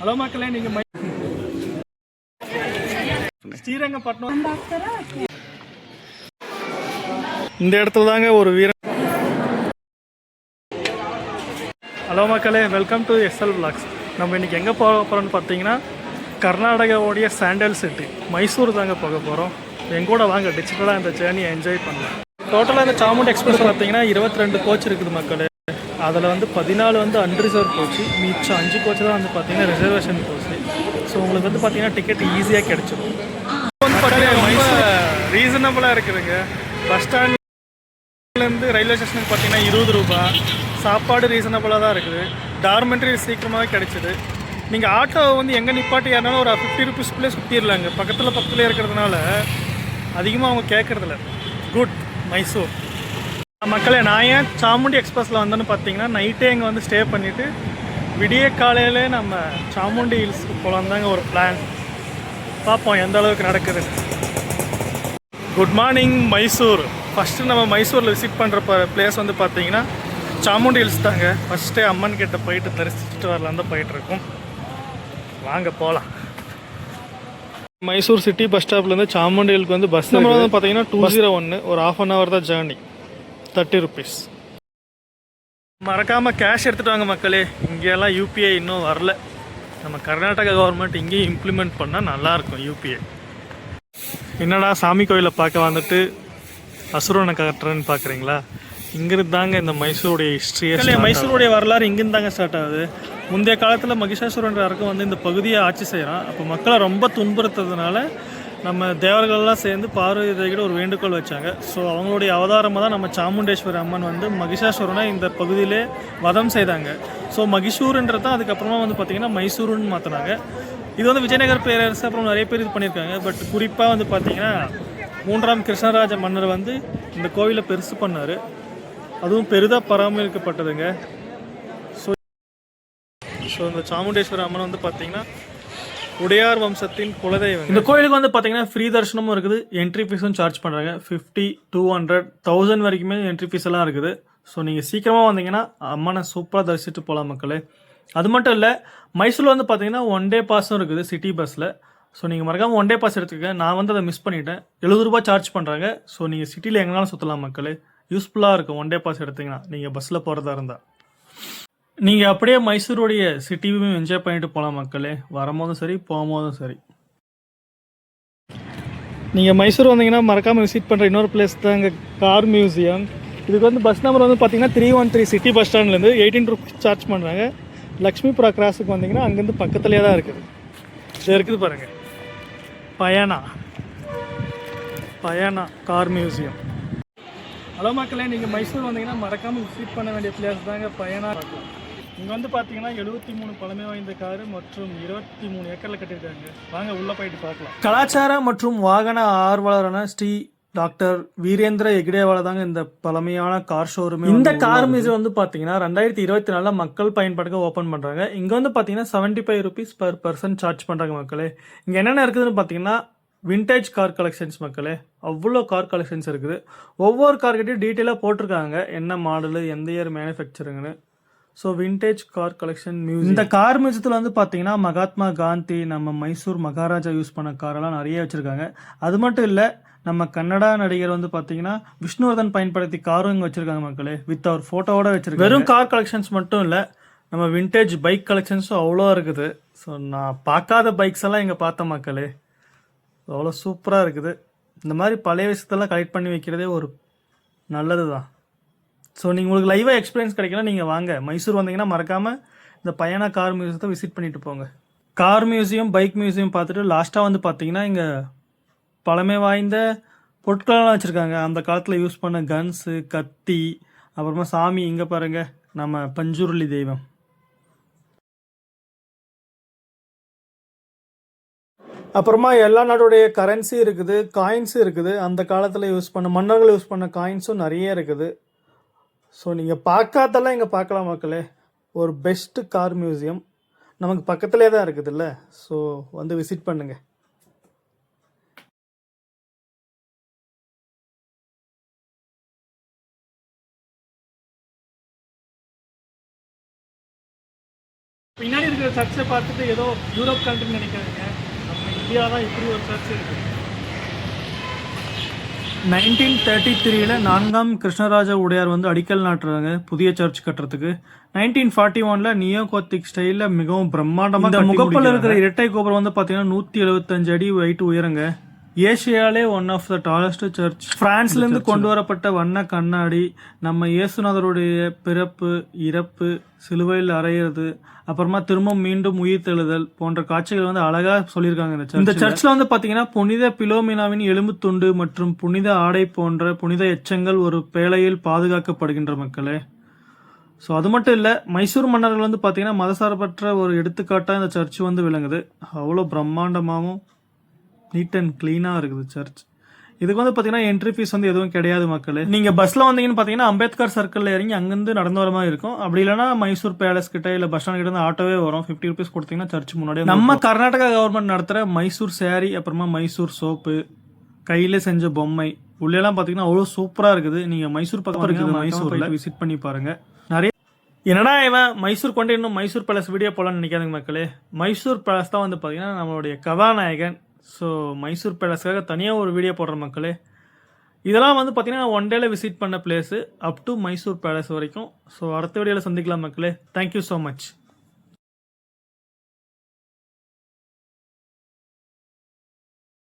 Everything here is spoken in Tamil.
ஹலோ மக்களே, நீங்க ஸ்ரீரங்கப்பட்டினம் இந்த இடத்துல தாங்க ஒரு வீரன். ஹலோ மக்களே, வெல்கம் டு எஸ்எல் விளாக்ஸ். நம்ம இன்னைக்கு எங்கே போக போகிறோம்னு பார்த்தீங்கன்னா கர்நாடகாவோடைய சாண்டல் சிட்டி மைசூர் தாங்க போக போகிறோம். எங்கூட வாங்க டிஜிட்டலாக இந்த ஜேர்னியை என்ஜாய் பண்ணலாம். டோட்டலாக இந்த சாமுண்டி எக்ஸ்பிரஸ் பார்த்தீங்கன்னா 22 கோச் இருக்குது மக்களே. அதில் வந்து 14 வந்து அன்ரிசர்வ் கோச்சு, மிச்சம் 5 கோச்சு தான் வந்து பார்த்தீங்கன்னா ரிசர்வேஷன் கோச்சு. ஸோ உங்களுக்கு வந்து பார்த்தீங்கன்னா டிக்கெட் ஈஸியாக கிடைச்சிடும். வந்து பார்த்தீங்கன்னா ரீசனபிளாக இருக்குதுங்க. பஸ் ஸ்டாண்ட்லேருந்து ரயில்வே ஸ்டேஷனுக்கு பார்த்தீங்கன்னா 20 ரூபா. சாப்பாடு ரீசனபிளாக தான் இருக்குது. டார்மெண்ட்ரி சீக்கிரமாகவே கிடைச்சிது. நீங்கள் ஆட்டோ வந்து எங்கே நிப்பாட்டி ஏறினாலும் ஒரு 50 ருபீஸ்க்குள்ளே சுற்றிடலாங்க. பக்கத்துலேயே இருக்கிறதுனால அதிகமாக அவங்க கேட்குறதில்ல. குட் மைசூர் மக்களே. நான் ஏன் சாமுண்டி எக்ஸ்பிரஸில் வந்தேன்னு பார்த்தீங்கன்னா நைட்டே இங்கே வந்து ஸ்டே பண்ணிவிட்டு விடிய காலையிலே நம்ம சாமுண்டி ஹில்ஸ்க்கு போகலாம் தாங்க ஒரு பிளான். பார்ப்போம் எந்த அளவுக்கு நடக்குது. Good morning Mysore. ஃபஸ்ட்டு நம்ம மைசூரில் விசிட் பண்ணுற பிளேஸ் வந்து பார்த்தீங்கன்னா சாமுண்டி ஹில்ஸ் தாங்க. ஃபஸ்ட்டே அம்மன் கிட்ட போயிட்டு தரிசிச்சுட்டு வரலாம் தான் போயிட்டுருக்கோம். வாங்க போகலாம். மைசூர் சிட்டி பஸ் ஸ்டாப்லேருந்து சாமுண்டி ஹில்க்கு வந்து பஸ் நம்பர் வந்து பார்த்தீங்கன்னா 201. ஒரு ½ hour தான் ஜேர்னி. 30 ருபீஸ். மறக்காமல் கேஷ் எடுத்துகிட்டு வாங்க மக்களே. இங்கேயெல்லாம் யூபிஐ இன்னும் வரல. நம்ம கர்நாடகா கவர்மெண்ட் இங்கேயும் இம்ப்ளிமெண்ட் பண்ணால் நல்லாயிருக்கும் யூபிஐ. என்னடா சாமி கோயிலை பார்க்க வந்துட்டு அசுரனை காட்டுறேன்னு பார்க்குறீங்களா? இங்கிருந்து தாங்க இந்த மைசூருடைய ஹிஸ்ட்ரியே. மைசூருடைய வரலாறு இங்கிருந்து தாங்க ஸ்டார்ட் ஆகுது. முந்தைய காலத்தில் மகிஷாசுரன்ற அரக்கன் வந்து இந்த பகுதியை ஆட்சி செய்கிறான். அப்போ மக்களை ரொம்ப துன்புறுத்துறதுனால நம்ம தேவர்கள்லாம் சேர்ந்து பார்வதி தேவிகிட்ட ஒரு வேண்டுகோள் வச்சாங்க. ஸோ அவங்களுடைய அவதாரமாக தான் நம்ம சாமுண்டேஸ்வரி அம்மன் வந்து மகிஷாசுரனை இந்த பகுதியிலே வதம் செய்தாங்க. ஸோ மகிஷூர்ன்றது தான் அதுக்கப்புறமா வந்து பார்த்திங்கன்னா மைசூருன்னு மாற்றினாங்க. இது வந்து விஜயநகர் பேரரசு அப்புறம் நிறைய பேர் இது பண்ணியிருக்காங்க. பட் குறிப்பாக வந்து பார்த்திங்கன்னா 3ஆம் கிருஷ்ணராஜ மன்னர் வந்து இந்த கோவிலை பெருசு பண்ணார். அதுவும் பெரிதாக பராமரிக்கப்பட்டதுங்க. ஸோ இந்த சாமுண்டேஸ்வரி அம்மன் வந்து பார்த்திங்கன்னா உடையார் வம்சத்தின் குலதெய்வம். இந்த கோயிலுக்கு வந்து பார்த்தீங்கன்னா ஃப்ரீ தரிசனமும் இருக்குது. என்ட்ரி ஃபீஸும் சார்ஜ் பண்ணுறாங்க. 50, 200, 1000 வரைக்குமே என்ட்ரி ஃபீஸ் எல்லாம் இருக்குது. ஸோ நீங்கள் சீக்கிரமாக வந்தீங்கன்னா அம்மனை சூப்பராக தரிசிட்டு போகலாம் மக்களே. அது மட்டும் இல்லை, மைசூரில் வந்து பார்த்தீங்கன்னா 1 டே பாஸும் இருக்குது சிட்டி பஸ்ஸில். ஸோ நீங்கள் மறக்காமல் 1 டே பாஸ் எடுத்துக்க. நான் வந்து அதை மிஸ் பண்ணிட்டேன். 70 ரூபா சார்ஜ் பண்ணுறாங்க. ஸோ நீங்கள் சிட்டியில் எங்கேனாலும் சுற்றலாம் மக்களே. யூஸ்ஃபுல்லாக இருக்கும் 1 டே பாஸ் எடுத்திங்கன்னா நீங்கள் பஸ்ஸில் போகிறதா இருந்தால். நீங்கள் அப்படியே மைசூருடைய சிட்டியும் என்ஜாய் பண்ணிட்டு போகலாம் மக்களே. வரும்போதும் சரி போகும்போதும் சரி. நீங்கள் மைசூர் வந்தீங்கன்னா மறக்காமல் விசிட் பண்ணுற இன்னொரு பிளேஸ் தான் இங்கே கார் மியூசியம். இதுக்கு வந்து பஸ் நம்பர் வந்து பார்த்தீங்கன்னா 313 சிட்டி பஸ் ஸ்டாண்ட்லேருந்து 18 ருபீஸ் சார்ஜ் பண்ணுறாங்க. லக்ஷ்மிபுரா கிராஸுக்கு வந்தீங்கன்னா அங்கேருந்து பக்கத்துலேயே தான் இருக்குது. இது இருக்குது பாருங்கள், பயனா கார் மியூசியம். ஹலோ மக்களே, நீங்கள் மைசூர் வந்தீங்கன்னா மறக்காமல் விசிட் பண்ண வேண்டிய பிளேஸ் தாங்க பயனா. இங்கே வந்து பார்த்தீங்கன்னா 73 பழமை வாய்ந்த காரு மற்றும் 23 ஏக்கரில் கட்டியிருக்காங்க. வாங்க உள்ளே போயிட்டு பார்க்கலாம். கலாச்சார மற்றும் வாகன ஆர்வலரான ஸ்ரீ டாக்டர் வீரேந்திர ஹெக்டேவால தாங்க இந்த பழமையான கார் ஷோரூம். இந்த கார் மியூசியம் வந்து பார்த்தீங்கன்னா 2024 மக்கள் பயன்பாட்டுக்கு ஓப்பன் பண்ணுறாங்க. இங்கே வந்து பார்த்தீங்கன்னா 75 ருபீஸ் பர் பர்சன் சார்ஜ் பண்ணுறாங்க மக்களே. இங்கே என்னென்ன இருக்குதுன்னு பார்த்தீங்கன்னா விண்டேஜ் கார் கலெக்ஷன்ஸ் மக்களே. அவ்வளோ கார் கலெக்ஷன்ஸ் இருக்குது. ஒவ்வொரு கார்கிட்டையும் டீட்டெயிலாக போட்டிருக்காங்க, என்ன மாடலு, எந்த இயர் மேனுஃபேக்சருங்கன்னு. So vintage car collection museum. இந்த கார் மியூசியத்தில் வந்து பார்த்தீங்கன்னா மகாத்மா காந்தி, நம்ம மைசூர் மகாராஜா யூஸ் பண்ண காரெல்லாம் நிறைய வச்சுருக்காங்க. அது மட்டும் இல்லை, நம்ம கன்னடா நடிகர் வந்து பார்த்தீங்கன்னா விஷ்ணுவர்தன் பயன்படுத்தி காரும் இங்கே வச்சுருக்காங்க மக்களே. வித் அவர் ஃபோட்டோவோட வச்சுருக்காங்க. வெறும் கார் கலெக்ஷன்ஸ் மட்டும் இல்லை, நம்ம விண்டேஜ் பைக் கலெக்ஷன்ஸும் அவ்வளோ இருக்குது. ஸோ நான் பார்க்காத பைக்ஸ் எல்லாம் இங்கே பார்த்தேன் மக்களே. அவ்வளோ சூப்பராக இருக்குது. இந்த மாதிரி பழைய விஷயத்தெல்லாம் கலெக்ட் பண்ணி வைக்கிறதே ஒரு நல்லது தான். ஸோ நீங்கள் உங்களுக்கு லைவாக எக்ஸ்பீரியன்ஸ் கிடைக்கலாம். நீங்கள் வாங்க மைசூர் வந்தீங்கன்னா மறக்காமல் இந்த பயண கார் மியூசியத்தை விசிட் பண்ணிட்டு போங்க. கார் மியூசியம், பைக் மியூசியம் பார்த்துட்டு லாஸ்ட்டாக வந்து பார்த்தீங்கன்னா இங்கே பழமை வாய்ந்த பொருட்களெல்லாம் வச்சுருக்காங்க. அந்த காலத்தில் யூஸ் பண்ண கன்ஸு, கத்தி, அப்புறமா சாமி. இங்கே பாருங்கள், நம்ம பஞ்சுருளி தெய்வம். அப்புறமா எல்லா நாட்டுடைய கரன்சி இருக்குது, காயின்ஸும் இருக்குது. அந்த காலத்தில் யூஸ் பண்ண மன்னர்கள் யூஸ் பண்ண காயின்ஸும் நிறைய இருக்குது. ஸோ நீங்கள் பார்க்காதெல்லாம் இங்கே பார்க்கலாம் மக்களே. ஒரு பெஸ்ட்டு கார் மியூசியம் நமக்கு பக்கத்துலேயே தான் இருக்குதுல்ல. ஸோ வந்து விசிட் பண்ணுங்கள். பின்னாடி இருக்கிற சர்ச்சை பார்த்துட்டு ஏதோ யூரோப் கண்ட்ரின்னு நினைக்காதீங்க, நம்ம இந்தியா தான் இப்படி ஒரு சர்ச் இருக்குது. 1933 4ஆம் கிருஷ்ணராஜ உடையார் வந்து அடிக்கல் நாட்டுறாங்க புதிய சர்ச் கட்டுறதுக்கு. 1941 நியோ கோத்திக் ஸ்டைலில் மிகவும் பிரம்மாண்டமாக இந்த முகப்பில் இருக்கிற இரட்டை கோபுரம் வந்து பார்த்தீங்கன்னா 175 அடி வெயிட் உயரங்க. ஏசியாலே one of the tallest church. பிரான்ஸ்லேருந்து கொண்டு வரப்பட்ட வண்ண கண்ணாடி, நம்ம இயேசுநாதருடைய பிறப்பு, இறப்பு, சிலுவையில் அறையிறது, அப்புறமா திரும்ப மீண்டும் உயிர் தெழுதல் போன்ற காட்சிகள் வந்து அழகா சொல்லியிருக்காங்க. இந்த சர்ச்சில் வந்து பார்த்தீங்கன்னா புனித பிலோமினாவின் எலும்பு துண்டு மற்றும் புனித ஆடை போன்ற புனித எச்சங்கள் ஒரு பேழையில் பாதுகாக்கப்படுகின்ற மக்களே. ஸோ அது மட்டும் இல்லை, மைசூர் மன்னர்கள் வந்து பார்த்தீங்கன்னா மதசார்பற்ற ஒரு எடுத்துக்காட்டாக இந்த சர்ச் வந்து விளங்குது. அவ்வளோ பிரம்மாண்டமாகவும் நீட் அண்ட் கிளீனாக இருக்குது சர்ச். இதுக்கு வந்து பார்த்தீங்கன்னா என்ட்ரி ஃபீஸ் வந்து எதுவும் கிடையாது மக்களே. நீங்கள் பஸ்ஸில் வந்தீங்கன்னு பார்த்தீங்கன்னா அம்பேத்கர் சர்க்கிளில் இறங்கி அங்கேருந்து நடந்து வர மாதிரி இருக்கும். அப்படி இல்லைனா மைசூர் பேலஸ் கிட்ட இல்லை பஸ் ஸ்டாண்ட் கிட்ட இருந்து ஆட்டோவே வரும். 50 rupees கொடுத்தீங்கன்னா சர்ச் முன்னாடியே. நம்ம கர்நாடகா கவர்மெண்ட் நடத்துகிற மைசூர் சாரி, அப்புறமா மைசூர் சோப்பு, கையில் செஞ்ச பொம்மை உள்ளெல்லாம் பார்த்தீங்கன்னா அவ்வளோ சூப்பராக இருக்குது. நீங்கள் மைசூர் பக்கம் இருக்குது, மைசூரில் விசிட் பண்ணி பாருங்கள். நிறைய என்னடா இவன் மைசூர் கொண்டு இன்னும் மைசூர் பேலஸ் வீடியோ போகலான்னு நினைக்காதுங்க மக்களே. மைசூர் பேலஸ் தான் வந்து பார்த்தீங்கன்னா நம்மளுடைய கதாநாயகன். ஸோ மைசூர் பேலஸ்க்காக தனியாக ஒரு வீடியோ போடுற மக்களே. இதெல்லாம் வந்து பார்த்தீங்கன்னா ஒன் டேல விசிட் பண்ண place up to Mysore palace வரைக்கும். ஸோ அடுத்த வீடியோவில் சந்திக்கலாம் மக்களே. Thank you so much.